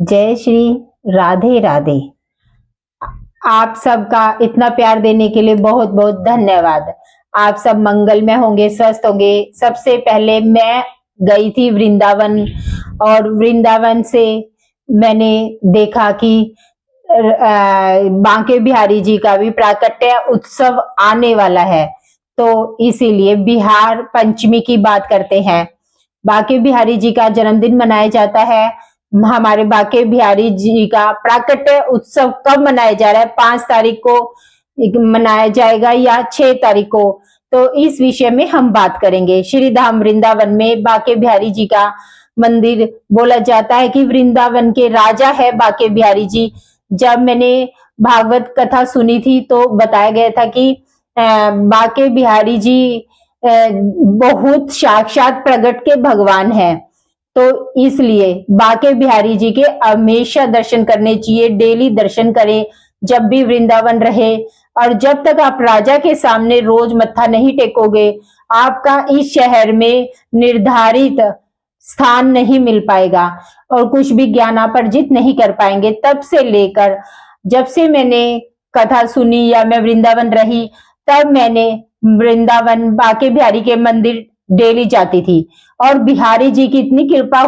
जय श्री राधे राधे। आप सबका इतना प्यार देने के लिए बहुत बहुत धन्यवाद। आप सब मंगलमय होंगे, स्वस्थ होंगे। सबसे पहले मैं गई थी वृंदावन, और वृंदावन से मैंने देखा कि बांके बिहारी जी का भी प्राकट्य उत्सव आने वाला है। तो इसीलिए बिहार पंचमी की बात करते हैं। बांके बिहारी जी का जन्मदिन मनाया जाता है। हमारे बांके बिहारी जी का प्राकट्य उत्सव कब मनाया जा रहा है? 5 तारीख को मनाया जाएगा या 6 तारीख को? तो इस विषय में हम बात करेंगे। श्री धाम वृंदावन में बांके बिहारी जी का मंदिर, बोला जाता है कि वृंदावन के राजा है बांके बिहारी जी। जब मैंने भागवत कथा सुनी थी तो बताया गया था कि बांके बिहारी जी बहुत साक्षात प्रगट के भगवान है। तो इसलिए बांके बिहारी जी के हमेशा दर्शन करने चाहिए, डेली दर्शन करें जब भी वृंदावन रहे। और जब तक आप राजा के सामने रोज मत्था नहीं टेकोगे, आपका इस शहर में निर्धारित स्थान नहीं मिल पाएगा और कुछ भी ज्ञान आप अर्जित नहीं कर पाएंगे। तब से लेकर जब से मैंने कथा सुनी या मैं वृंदावन रही, तब मैंने वृंदावन बांके बिहारी के मंदिर डेली जाती थी। और बिहारी जी की इतनी कृपा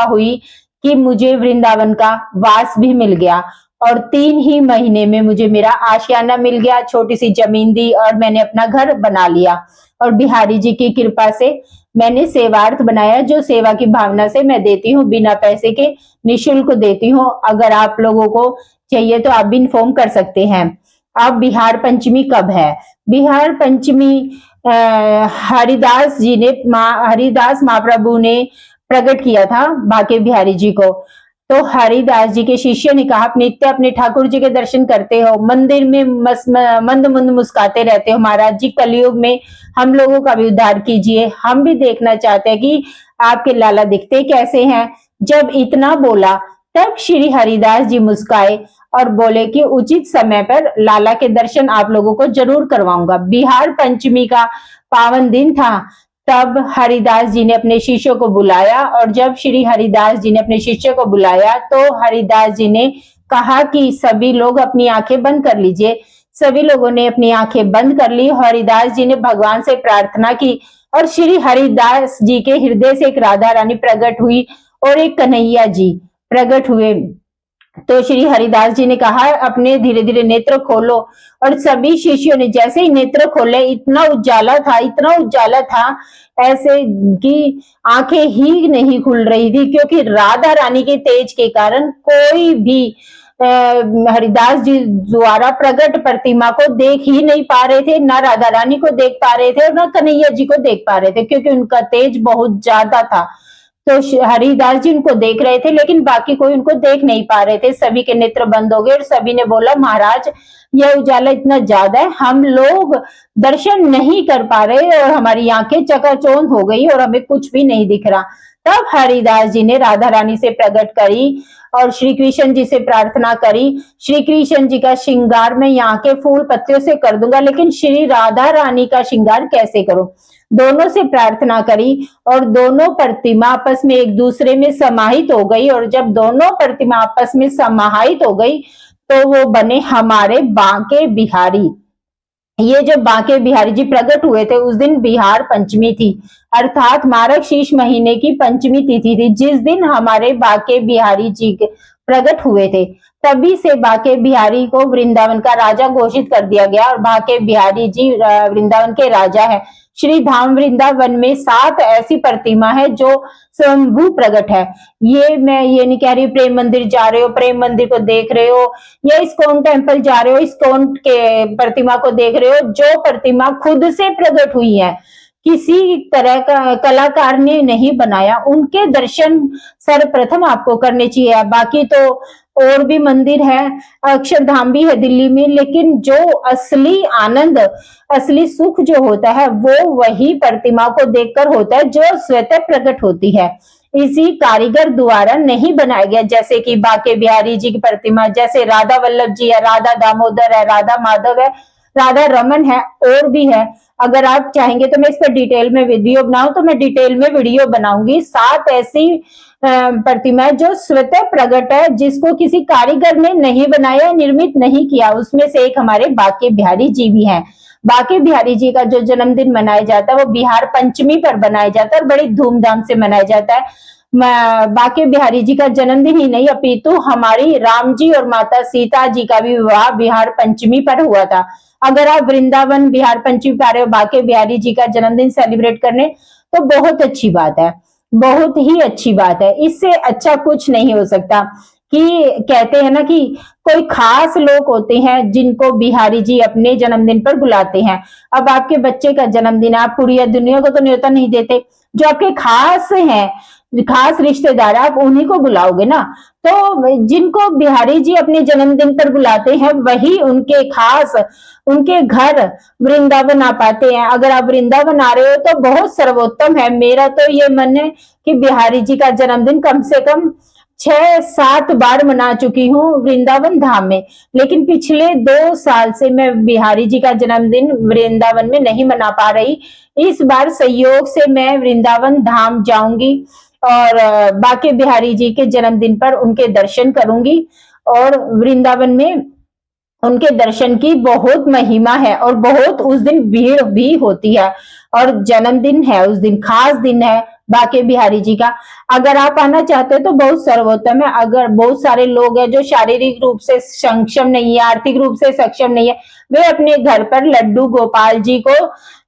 हुई कि मुझे वृंदावन का वास भी मिल गया। और 3 ही महीने में मुझे मेरा आशियाना मिल गया, छोटी सी जमीन दी और मैंने अपना घर बना लिया। और बिहारी जी की कृपा से मैंने सेवार्थ बनाया, जो सेवा की भावना से मैं देती हूँ, बिना पैसे के निःशुल्क देती हूँ। अगर आप लोगों को चाहिए तो आप भी इन्फॉर्म कर सकते हैं। अब बिहार पंचमी कब है? बिहार पंचमी हरिदास महाप्रभु ने प्रकट किया था बांके बिहारी जी को। तो हरिदास जी के शिष्य ने कहा, नित्य अपने ठाकुर जी के दर्शन करते हो, मंदिर में मंद मंद मुस्काते रहते हो, महाराज जी कलयुग में हम लोगों का भी उद्धार कीजिए, हम भी देखना चाहते हैं कि आपके लाला दिखते कैसे हैं। जब इतना बोला तब श्री हरिदास जी मुस्काए और बोले कि उचित समय पर लाला के दर्शन आप लोगों को जरूर करवाऊंगा। बिहार पंचमी का पावन दिन था। तब हरिदास जी ने अपने शिष्यों को बुलाया, और जब श्री हरिदास जी ने अपने शिष्य को बुलाया तो हरिदास जी ने कहा कि सभी लोग अपनी आंखें बंद कर लीजिए। सभी लोगों ने अपनी आंखें बंद कर ली। हरिदास जी ने भगवान से प्रार्थना की और श्री हरिदास जी के हृदय से एक राधा रानी प्रकट हुई और एक कन्हैया जी प्रकट हुए। तो श्री हरिदास जी ने कहा, अपने धीरे धीरे नेत्र खोलो। और सभी शिष्यों ने जैसे ही नेत्र खोले, इतना उजाला था ऐसे कि आंखें ही नहीं खुल रही थी, क्योंकि राधा रानी के तेज के कारण कोई भी हरिदास जी द्वारा प्रकट प्रतिमा को देख ही नहीं पा रहे थे, ना राधा रानी को देख पा रहे थे और ना कन्हैया जी को देख पा रहे थे, क्योंकि उनका तेज बहुत ज्यादा था। तो हरिदास जी उनको देख रहे थे, लेकिन बाकी कोई उनको देख नहीं पा रहे थे। सभी के नेत्र बंद हो गए और सभी ने बोला, महाराज यह उजाला इतना ज्यादा है, हम लोग दर्शन नहीं कर पा रहे और हमारी आंखें चकाचौंध हो गई और हमें कुछ भी नहीं दिख रहा। तब हरिदास जी ने राधा रानी से प्रकट करी और श्री कृष्ण जी से प्रार्थना करी। श्री कृष्ण जी का श्रृंगार मैं यहाँ के फूल पत्तियों से कर दूंगा, लेकिन श्री राधा रानी का श्रृंगार कैसे करूं? दोनों से प्रार्थना करी और दोनों प्रतिमा आपस में एक दूसरे में समाहित हो गई। और जब दोनों प्रतिमा आपस में समाहित हो गई तो वो बने हमारे बांके बिहारी। ये जब बांके बिहारी जी प्रकट हुए थे, उस दिन बिहार पंचमी थी, अर्थात मार्गशीर्ष महीने की पंचमी तिथि थी, जिस दिन हमारे बांके बिहारी जी प्रकट हुए थे। तभी से बांके बिहारी को वृंदावन का राजा घोषित कर दिया गया और बांके बिहारी जी वृंदावन के राजा है। श्री धाम वृंदावन में 7 ऐसी प्रतिमा है जो स्वयंभू प्रकट है। मैं ये नहीं कह रही प्रेम मंदिर जा रहे हो, प्रेम मंदिर को देख रहे हो, या इस्कॉन टेम्पल जा रहे हो, इस्कॉन के प्रतिमा को देख रहे हो। जो प्रतिमा खुद से प्रकट हुई है, किसी तरह का कलाकार ने नहीं बनाया, उनके दर्शन सर्वप्रथम आपको करने चाहिए। बाकी तो और भी मंदिर है, अक्षरधाम भी है दिल्ली में, लेकिन जो असली आनंद, असली सुख जो होता है वो वही प्रतिमा को देखकर होता है, जो स्वतः प्रकट होती है। इसी कारीगर द्वारा नहीं बनाया गया। जैसे कि बांके बिहारी जी की प्रतिमा, जैसे राधा वल्लभ जी है, राधा दामोदर है, राधा माधव है, राधा रमन है, और भी है। अगर आप चाहेंगे तो मैं इस पर डिटेल में वीडियो बनाऊं, तो मैं डिटेल में वीडियो बनाऊंगी। 7 ऐसी प्रतिमा है जो स्वतः प्रकट है, जिसको किसी कारीगर ने नहीं बनाया, निर्मित नहीं किया। उसमें से एक हमारे बांके बिहारी जी भी हैं। बांके बिहारी जी का जो जन्मदिन मनाया जाता है वो बिहार पंचमी पर मनाया जाता है और बड़ी धूमधाम से मनाया जाता है। बांके बिहारी जी का जन्मदिन ही नहीं अपितु हमारी राम जी और माता सीता जी का भी विवाह बिहार पंचमी पर हुआ था। अगर आप वृंदावन बिहार पंचमी पे आ रहे हो बांके बिहारी जी का जन्मदिन सेलिब्रेट करने, तो बहुत अच्छी बात है, बहुत ही अच्छी बात है। इससे अच्छा कुछ नहीं हो सकता। कि कहते हैं ना कि कोई खास लोग होते हैं जिनको बिहारी जी अपने जन्मदिन पर बुलाते हैं। अब आपके बच्चे का जन्मदिन आप पूरी दुनिया को तो न्योता नहीं देते, जो आपके खास हैं, खास रिश्तेदार, आप उन्हीं को बुलाओगे ना। तो जिनको बिहारी जी अपने जन्मदिन पर बुलाते हैं वही उनके खास, उनके घर वृंदावन आ पाते हैं। अगर आप वृंदावन आ रहे हो तो बहुत सर्वोत्तम है। मेरा तो ये मन है कि बिहारी जी का जन्मदिन कम से कम 6-7 बार मना चुकी हूँ वृंदावन धाम में, लेकिन पिछले 2 साल से मैं बिहारी जी का जन्मदिन वृंदावन में नहीं मना पा रही। इस बार संयोग से मैं वृंदावन धाम जाऊंगी और बांके बिहारी जी के जन्मदिन पर उनके दर्शन करूंगी। और वृंदावन में उनके दर्शन की बहुत महिमा है और बहुत उस दिन भीड़ भी होती है और जन्मदिन है, उस दिन खास दिन है बांके बिहारी जी का। अगर आप आना चाहते हो तो बहुत सर्वोत्तम है। अगर बहुत सारे लोग हैं जो शारीरिक रूप से सक्षम नहीं है, आर्थिक रूप से सक्षम नहीं है, वे अपने घर पर लड्डू गोपाल जी को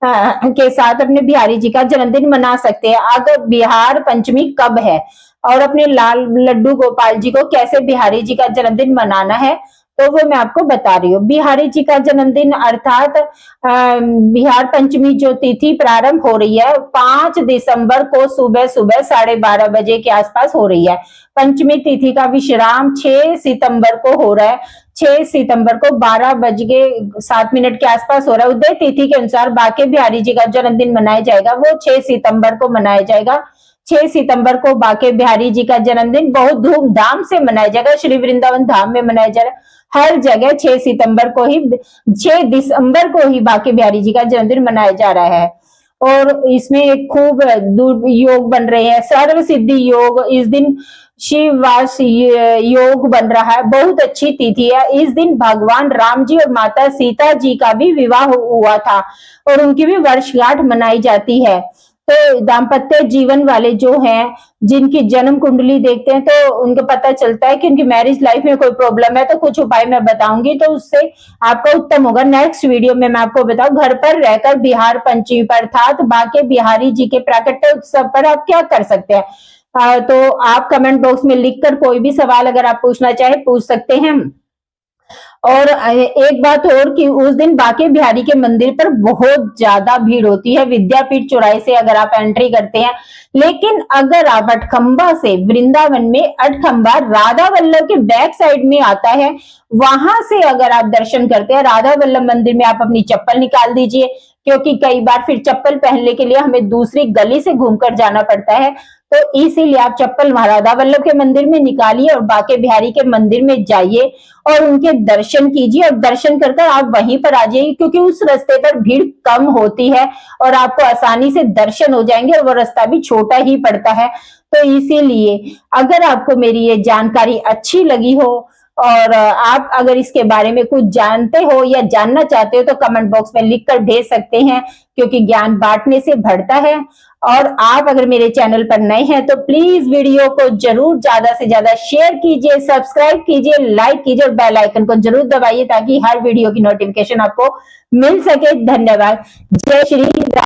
के साथ अपने बिहारी जी का जन्मदिन मना सकते हैं। अगर बिहार पंचमी कब है और अपने लाल लड्डू गोपाल जी को कैसे बिहारी जी का जन्मदिन मनाना है, तो वो मैं आपको बता रही हूँ। बिहारी जी का जन्मदिन अर्थात बिहार पंचमी जो तिथि प्रारंभ हो रही है 5 दिसंबर को सुबह सुबह 12:30 बजे के आसपास हो रही है। पंचमी तिथि का विश्राम 6 सितंबर को हो रहा है। 6 सितंबर को 12:07 के आसपास हो रहा है। उदय तिथि के अनुसार बांके बिहारी जी का जन्मदिन मनाया जाएगा, वो 6 सितंबर को मनाया जाएगा। 6 सितंबर को बांके बिहारी जी का जन्मदिन बहुत धूमधाम से मनाया जाएगा। श्री वृंदावन धाम में मनाया जा रहा है। हर जगह 6 सितंबर को ही, 6 दिसंबर को ही बांके बिहारी जी का जन्मदिन मनाया जा रहा है। और इसमें खूब योग बन रहे हैं, सर्व सिद्धि योग, इस दिन शिववास योग बन रहा है। बहुत अच्छी तिथि है। इस दिन भगवान राम जी और माता सीता जी का भी विवाह हुआ था और उनकी भी वर्षगांठ मनाई जाती है। तो दाम्पत्य जीवन वाले जो हैं, जिनकी जन्म कुंडली देखते हैं तो उनको पता चलता है कि उनकी मैरिज लाइफ में कोई प्रॉब्लम है, तो कुछ उपाय मैं बताऊंगी, तो उससे आपका उत्तम होगा। नेक्स्ट वीडियो में मैं आपको बताऊं घर पर रहकर बिहार पंचमी पर अर्थात बांके बिहारी जी के प्राकट्य उत्सव पर आप क्या कर सकते हैं। तो आप कमेंट बॉक्स में लिखकर कोई भी सवाल अगर आप पूछना चाहे पूछ सकते हैं। और एक बात और कि उस दिन बांके बिहारी के मंदिर पर बहुत ज्यादा भीड़ होती है। विद्यापीठ चौराहे से अगर आप एंट्री करते हैं, लेकिन अगर आप अठखंबा से, वृंदावन में अठखंबा राधा वल्लभ के बैक साइड में आता है, वहां से अगर आप दर्शन करते हैं राधा वल्लभ मंदिर में, आप अपनी चप्पल निकाल दीजिए, क्योंकि कई बार फिर चप्पल पहनने के लिए हमें दूसरी गली से घूमकर जाना पड़ता है। तो इसीलिए आप चप्पल राधा वल्लभ के मंदिर में निकालिए और बांके बिहारी के मंदिर में जाइए और उनके दर्शन कीजिए और दर्शन करकर आप वहीं पर आ जाइए, क्योंकि उस रास्ते पर भीड़ कम होती है और आपको आसानी से दर्शन हो जाएंगे और वो रास्ता भी छोटा ही पड़ता है। तो इसीलिए अगर आपको मेरी ये जानकारी अच्छी लगी हो और आप अगर इसके बारे में कुछ जानते हो या जानना चाहते हो तो कमेंट बॉक्स में लिखकर भेज सकते हैं, क्योंकि ज्ञान बांटने से बढ़ता है। और आप अगर मेरे चैनल पर नए हैं तो प्लीज वीडियो को जरूर ज्यादा से ज्यादा शेयर कीजिए, सब्सक्राइब कीजिए, लाइक कीजिए और बेल आइकन को जरूर दबाइए ताकि हर वीडियो की नोटिफिकेशन आपको मिल सके। धन्यवाद। जय श्री राम।